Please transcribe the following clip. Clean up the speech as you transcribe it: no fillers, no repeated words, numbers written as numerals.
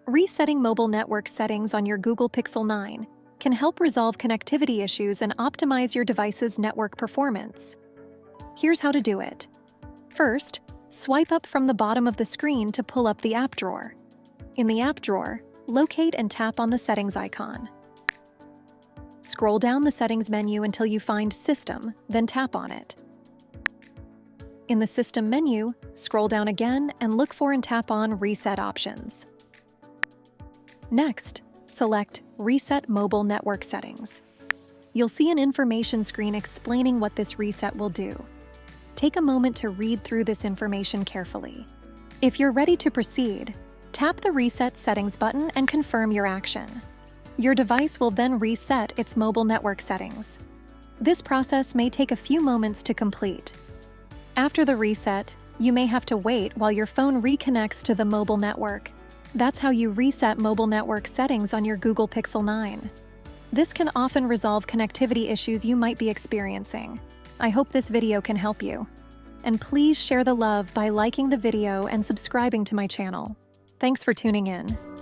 Resetting mobile network settings on your Google Pixel 9 can help resolve connectivity issues and optimize your device's network performance. Here's how to do it. First, swipe up from the bottom of the screen to pull up the app drawer. In the app drawer, locate and tap on the settings icon. Scroll down the settings menu until you find System, then tap on it. In the System menu, scroll down again and look for and tap on Reset Options. Next, select Reset Mobile Network Settings. You'll see an information screen explaining what this reset will do. Take a moment to read through this information carefully. If you're ready to proceed, tap the Reset Settings button and confirm your action. Your device will then reset its mobile network settings. This process may take a few moments to complete. After the reset, you may have to wait while your phone reconnects to the mobile network. That's how you reset mobile network settings on your Google Pixel 9. This can often resolve connectivity issues you might be experiencing. I hope this video can help you. And please share the love by liking the video and subscribing to my channel. Thanks for tuning in.